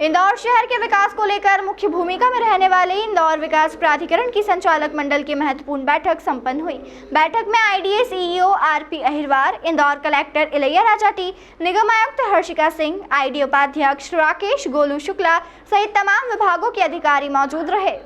इंदौर शहर के विकास को लेकर मुख्य भूमिका में रहने वाले इंदौर विकास प्राधिकरण की संचालक मंडल की महत्वपूर्ण बैठक संपन्न हुई। बैठक में IDA CEO RP Ahirwar, Indore collector Ilaiya Raja T, निगम आयुक्त हर्षिका सिंह, आईडीए उपाध्यक्ष राकेश गोलू शुक्ला सहित तमाम विभागों के अधिकारी मौजूद रहे।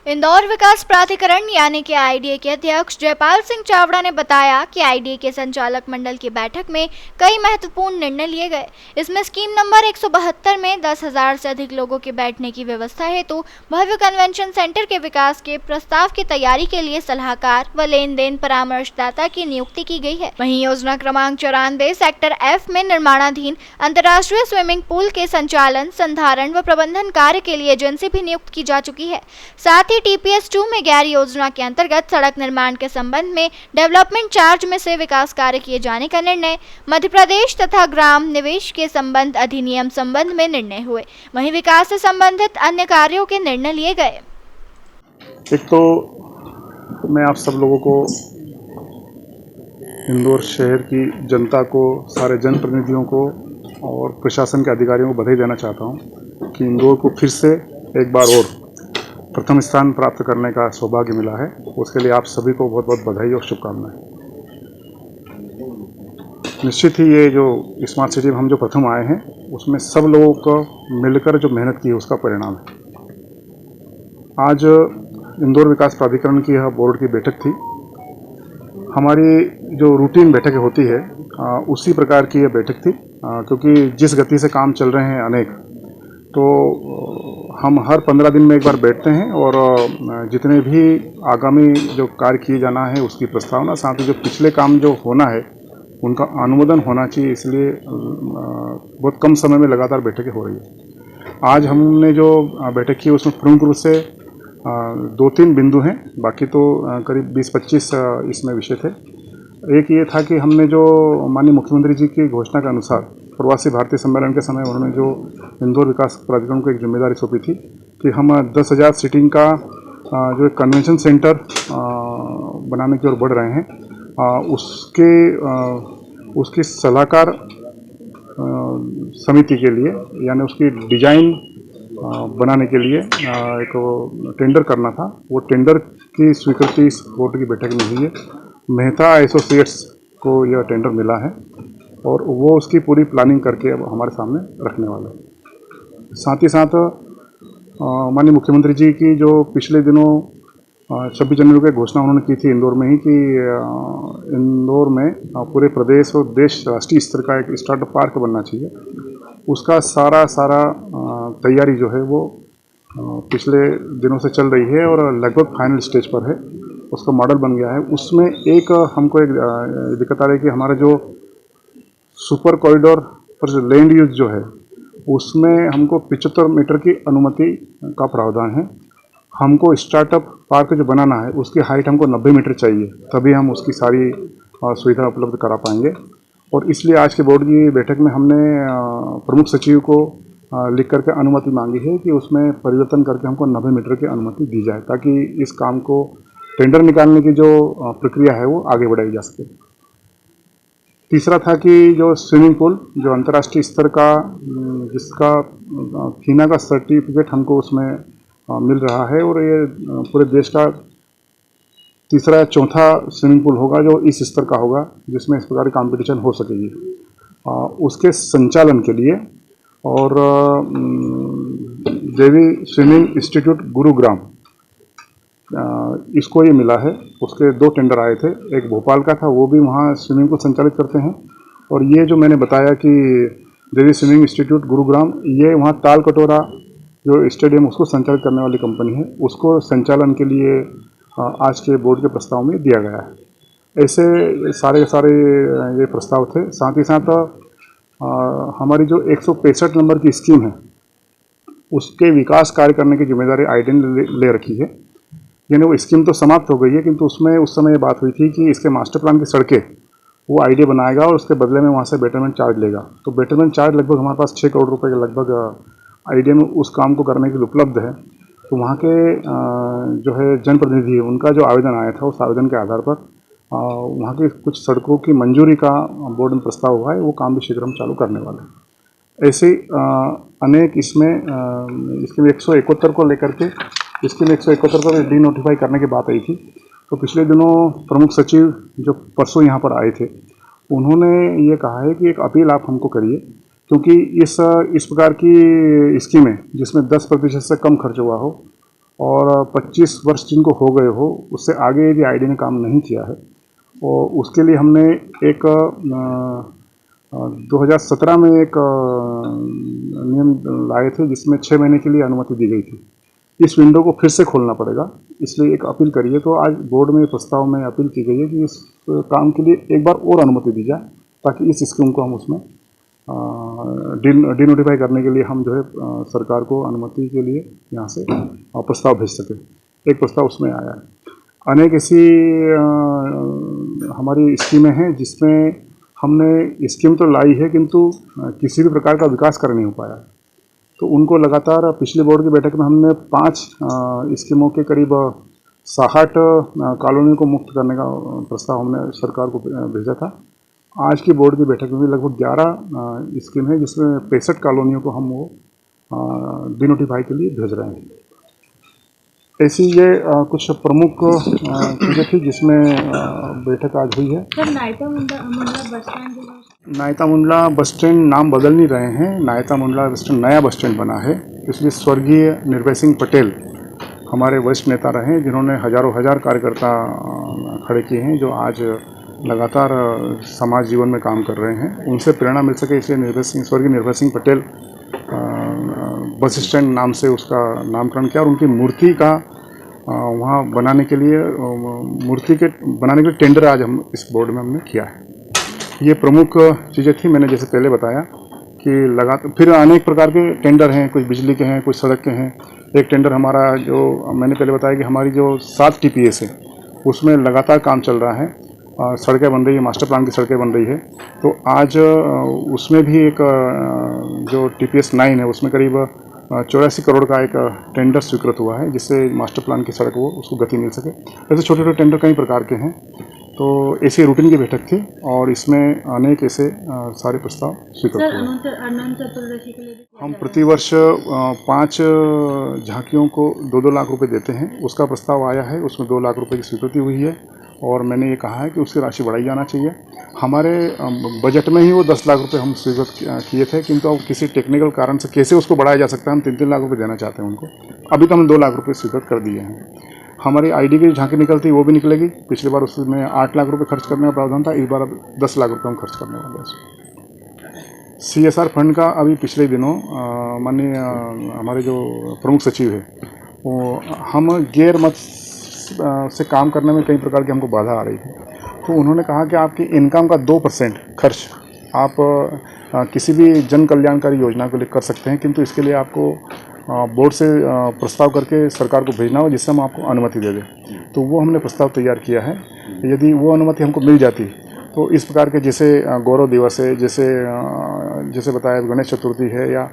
इंदौर विकास प्राधिकरण यानी कि आईडीए के अध्यक्ष जयपाल सिंह चावड़ा ने बताया कि आईडीए के संचालक मंडल की बैठक में कई महत्वपूर्ण निर्णय लिए गए। इसमें स्कीम नंबर 172 में 10,000 से अधिक लोगों के बैठने की व्यवस्था हेतु भव्य कन्वेंशन सेंटर के विकास के प्रस्ताव की तैयारी के लिए सलाहकार व लेन देन परामर्शदाता की नियुक्ति की गई है। वहीं योजना क्रमांक 94 सेक्टर F में निर्माणाधीन अंतर्राष्ट्रीय स्विमिंग पूल के संचालन, संधारण व प्रबंधन कार्य के लिए एजेंसी भी नियुक्त की जा चुकी है। साथ TPS 2 में गैर योजना के अंतर्गत सड़क निर्माण के संबंध में डेवलपमेंट चार्ज में से विकास कार्य किए जाने का निर्णय, मध्य प्रदेश तथा ग्राम निवेश के संबंध अधिनियम संबंध में निर्णय हुए। वहीं विकास से संबंधित अन्य कार्यों के निर्णय लिए गए। एक तो मैं आप सब लोगों को, इंदौर शहर की जनता को, सारे जनप्रतिनिधियों को और प्रशासन के अधिकारियों को बधाई देना चाहता हूं कि इंदौर को फिर से एक बार और प्रथम स्थान प्राप्त करने का सौभाग्य मिला है। उसके लिए आप सभी को बहुत बहुत बधाई और शुभकामनाएं। निश्चित ही ये जो स्मार्ट सिटी में हम जो प्रथम आए हैं, उसमें सब लोगों को मिलकर जो मेहनत की है उसका परिणाम है। आज इंदौर विकास प्राधिकरण की यह बोर्ड की बैठक थी। हमारी जो रूटीन बैठकें होती है उसी प्रकार की यह बैठक थी, क्योंकि जिस गति से काम चल रहे हैं अनेक, तो हम हर 15 दिन में एक बार बैठते हैं और जितने भी आगामी जो कार्य किए जाना है उसकी प्रस्तावना, साथ ही जो पिछले काम जो होना है उनका अनुमोदन होना चाहिए। इसलिए बहुत कम समय में लगातार बैठकें हो रही है। आज हमने जो बैठक की उसमें प्रमुख रूप से 2-3 बिंदु हैं, बाकी तो करीब 20-25 इसमें विषय थे। एक ये था कि हमने जो माननीय मुख्यमंत्री जी की घोषणा के अनुसार प्रवासी भारतीय सम्मेलन के समय उन्होंने जो इंदौर विकास प्राधिकरण को एक जिम्मेदारी सौंपी थी कि हम 10,000 सीटिंग का जो एक कन्वेंशन सेंटर बनाने की ओर बढ़ रहे हैं, उसकी सलाहकार समिति के लिए, यानी उसकी डिजाइन बनाने के लिए एक टेंडर करना था। वो टेंडर की स्वीकृति इस बोर्ड की बैठक में हुई है। मेहता एसोसिएट्स को यह टेंडर मिला है और वो उसकी पूरी प्लानिंग करके अब हमारे सामने रखने वाला है। साथ ही साथ माननीय मुख्यमंत्री जी की जो पिछले दिनों 26 जनवरी को घोषणा उन्होंने की थी इंदौर में ही कि इंदौर में पूरे प्रदेश और देश राष्ट्रीय स्तर का एक स्टार्टअप पार्क बनना चाहिए। उसका सारा तैयारी जो है वो पिछले दिनों से चल रही है और लगभग फाइनल स्टेज पर है। उसका मॉडल बन गया है। उसमें एक हमको एक दिक्कत आ रही है कि हमारा जो सुपर कॉरिडोर पर जो लैंड यूज जो है उसमें हमको 75 मीटर की अनुमति का प्रावधान है। हमको स्टार्टअप पार्क जो बनाना है उसकी हाइट हमको 90 मीटर चाहिए, तभी हम उसकी सारी सुविधा उपलब्ध करा पाएंगे। और इसलिए आज के बोर्ड की बैठक में हमने प्रमुख सचिव को लिख करके अनुमति मांगी है कि उसमें परिवर्तन करके हमको 90 मीटर की अनुमति दी जाए, ताकि इस काम को टेंडर निकालने की जो प्रक्रिया है वो आगे बढ़ाई जा सके। तीसरा था कि जो स्विमिंग पूल जो अंतर्राष्ट्रीय स्तर का, जिसका फीना का सर्टिफिकेट हमको उसमें मिल रहा है, और ये पूरे देश का तीसरा या चौथा स्विमिंग पूल होगा जो इस स्तर का होगा जिसमें इस प्रकार की कॉम्पिटिशन हो सकेगी। उसके संचालन के लिए और देवी स्विमिंग इंस्टीट्यूट गुरुग्राम, इसको ये मिला है। उसके 2 टेंडर आए थे, एक भोपाल का था, वो भी वहाँ स्विमिंग को संचालित करते हैं, और ये जो मैंने बताया कि देवी स्विमिंग इंस्टीट्यूट गुरुग्राम, ये वहाँ ताल कटोरा जो स्टेडियम उसको संचालित करने वाली कंपनी है, उसको संचालन के लिए आज के बोर्ड के प्रस्ताव में दिया गया है। ऐसे सारे ये प्रस्ताव थे। साथ ही साथ हमारी जो 165 नंबर की स्कीम है उसके विकास कार्य करने की जिम्मेदारी आईडीए ने ले रखी है। यानी वो स्कीम तो समाप्त हो गई है, किंतु उसमें उस समय ये बात हुई थी कि इसके मास्टर प्लान की सड़कें वो आईडीए बनाएगा और उसके बदले में वहाँ से बेटरमेंट चार्ज लेगा। तो बेटरमेंट चार्ज लगभग हमारे पास 6 करोड़ रुपए के लगभग आईडीए में उस काम को करने के लिए उपलब्ध है। तो वहाँ के जो है जनप्रतिनिधि, उनका जो आवेदन आया था, उस आवेदन के आधार पर वहाँ की कुछ सड़कों की मंजूरी का बोर्ड में प्रस्ताव हुआ है। वो काम भी शीघ्र हम चालू करने वाले हैं। ऐसे अनेक इसमें इसके लिए 171 को लेकर के इसके लिए 171 को डी नोटिफाई करने की बात आई थी। तो पिछले दिनों प्रमुख सचिव जो परसों यहाँ पर आए थे, उन्होंने ये कहा है कि एक अपील आप हमको करिए, क्योंकि इस प्रकार की स्कीमें जिसमें 10% से कम खर्च हुआ हो और 25 वर्ष जिनको हो गए हो, उससे आगे यदि आईडी ने काम नहीं किया है, और उसके लिए हमने एक 2017 में एक नियम लाए थे जिसमें 6 महीने के लिए अनुमति दी गई थी। इस विंडो को फिर से खोलना पड़ेगा, इसलिए एक अपील करिए। तो आज बोर्ड में प्रस्ताव में अपील की गई है कि इस काम के लिए एक बार और अनुमति दी जाए, ताकि इस स्कीम को हम उसमें डी नोटिफाई करने के लिए हम जो है सरकार को अनुमति के लिए यहाँ से प्रस्ताव भेज सके। एक प्रस्ताव उसमें आया है। अनेक ऐसी हमारी स्कीमें हैं जिसमें हमने स्कीम तो लाई है, किंतु किसी भी प्रकार का विकास कर नहीं हो पाया। तो उनको लगातार पिछले बोर्ड की बैठक में हमने 5 स्कीमों के करीब 60 कॉलोनियों को मुक्त करने का प्रस्ताव हमने सरकार को भेजा था। आज की बोर्ड की बैठक में भी लगभग 11 स्कीम है जिसमें 65 कॉलोनियों को हम वो डी नोटिफाई के लिए भेज रहे हैं। ऐसी ये कुछ प्रमुख चीज़ें थी जिसमें बैठक आज हुई है। सर, नायता मुंडला बस स्टैंड नाम बदल नहीं रहे हैं। नायता मुंडला बस स्टैंड नया बस स्टैंड बना है। इसलिए स्वर्गीय निर्भय सिंह पटेल हमारे वरिष्ठ नेता रहे, जिन्होंने हजार कार्यकर्ता खड़े किए हैं, जो आज लगातार समाज जीवन में काम कर रहे हैं। उनसे प्रेरणा मिल सके, इसलिए स्वर्गीय निर्भय सिंह पटेल बस स्टैंड नाम से उसका नामकरण किया, और उनकी मूर्ति का वहाँ बनाने के लिए टेंडर आज हम इस बोर्ड में हमने किया है। ये प्रमुख चीज़ें थी। मैंने जैसे पहले बताया कि फिर अनेक प्रकार के टेंडर हैं, कुछ बिजली के हैं, कुछ सड़क के हैं। एक टेंडर हमारा जो मैंने पहले बताया कि हमारी जो 7 TPS है उसमें लगातार काम चल रहा है। सड़कें बन रही है, मास्टर प्लान की सड़कें बन रही है। तो आज उसमें भी एक जो TPS 9 है उसमें करीब 84 करोड़ का एक टेंडर स्वीकृत हुआ है, जिससे मास्टर प्लान की सड़क उसको गति मिल सके। ऐसे छोटे छोटे टेंडर कई प्रकार के हैं। तो ऐसी रूटीन की बैठक थी और इसमें अनेक ऐसे सारे प्रस्ताव स्वीकृत हुए। हम प्रतिवर्ष 5 झांकियों को 2-2 लाख रुपए देते हैं। उसका प्रस्ताव आया है, उसमें 2 लाख रुपए की स्वीकृति हुई है, और मैंने ये कहा है कि उसकी राशि बढ़ाई जाना चाहिए। हमारे बजट में ही वो 10 लाख रुपए हम स्वीकृत किए थे, किंतु अब किसी टेक्निकल कारण से कैसे उसको बढ़ाया जा सकता है, हम 3-3 लाख रुपए देना चाहते हैं उनको। अभी तो हम 2 लाख रुपए स्वीकृत कर दिए हैं। हमारी आईडी की झांकी निकलती वो भी निकलेगी। पिछली बार उसमें 8 लाख रुपए खर्च करने का प्रावधान था, इस बार अब 10 लाख रुपए हम खर्च करने वाले हैं। CSR फंड का अभी पिछले दिनों माननीय हमारे जो प्रमुख सचिव है, वो हम गैर मत से काम करने में कई प्रकार की हमको बाधा आ रही थी। तो उन्होंने कहा कि आपकी इनकम का 2% खर्च आप किसी भी जन कल्याणकारी योजना के लिए कर सकते हैं, किंतु इसके लिए आपको बोर्ड से प्रस्ताव करके सरकार को भेजना हो, जिससे हम आपको अनुमति दे दें। तो वो हमने प्रस्ताव तैयार किया है। यदि वो अनुमति हमको मिल जाती तो इस प्रकार के जैसे गौरव दिवस है, जैसे बताया गणेश चतुर्थी है, या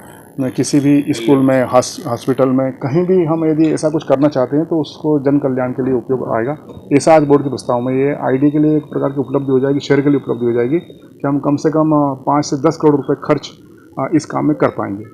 किसी भी स्कूल में, हॉस्पिटल में, कहीं भी हम यदि ऐसा कुछ करना चाहते हैं तो उसको जन कल्याण के लिए उपयोग आएगा। ऐसा आज बोर्ड के प्रस्ताव में ये आईडी के लिए एक प्रकार की उपलब्धि हो जाएगी, शहर के लिए उपलब्धि हो जाएगी कि हम कम से कम 5 से 10 करोड़ रुपए खर्च इस काम में कर पाएंगे।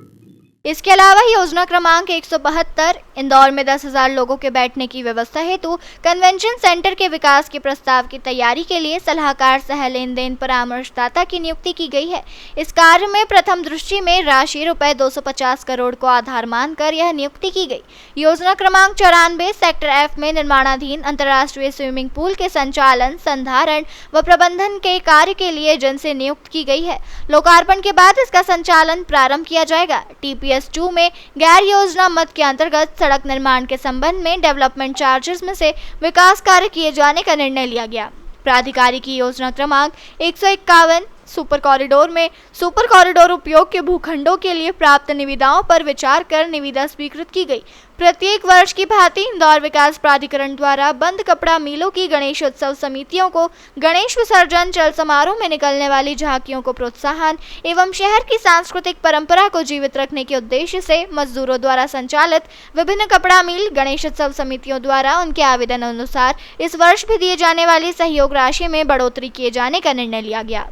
इसके अलावा योजना क्रमांक 172 इंदौर में 10,000 लोगों के बैठने की व्यवस्था हेतु कन्वेंशन सेंटर के विकास के प्रस्ताव की तैयारी के लिए सलाहकार सह लेन देन परामर्शदाता की नियुक्ति की गई है। इस कार्य में प्रथम दृष्टि में राशि रुपए 250 करोड़ को आधार मानकर यह नियुक्ति की गई। योजना क्रमांक 94 सेक्टर F में निर्माणाधीन अंतर्राष्ट्रीय स्विमिंग पूल के संचालन, संधारण व प्रबंधन के कार्य के लिए जन से नियुक्त की गई है। लोकार्पण के बाद इसका संचालन प्रारंभ किया जाएगा। TPS 2 में गैर योजना मद के अंतर्गत सड़क निर्माण के संबंध में डेवलपमेंट चार्जेस में से विकास कार्य किए जाने का निर्णय लिया गया। प्राधिकारी की योजना क्रमांक 151 सुपर कॉरिडोर में सुपर कॉरिडोर उपयोग के भूखंडों के लिए प्राप्त निविदाओं पर विचार कर निविदा स्वीकृत की गई। प्रत्येक वर्ष की भांति इंदौर विकास प्राधिकरण द्वारा बंद कपड़ा मिलों की गणेशोत्सव समितियों को गणेश विसर्जन, चल समारोह में निकलने वाली झांकियों को प्रोत्साहन एवं शहर की सांस्कृतिक परंपरा को जीवित रखने के उद्देश्य से मजदूरों द्वारा संचालित विभिन्न कपड़ा मिल गणेशोत्सव समितियों द्वारा उनके आवेदन अनुसार इस वर्ष भी दिए जाने वाली सहयोग राशि में बढ़ोतरी किए जाने का निर्णय लिया गया।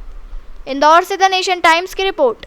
इंदौर से द नेशन टाइम्स की रिपोर्ट।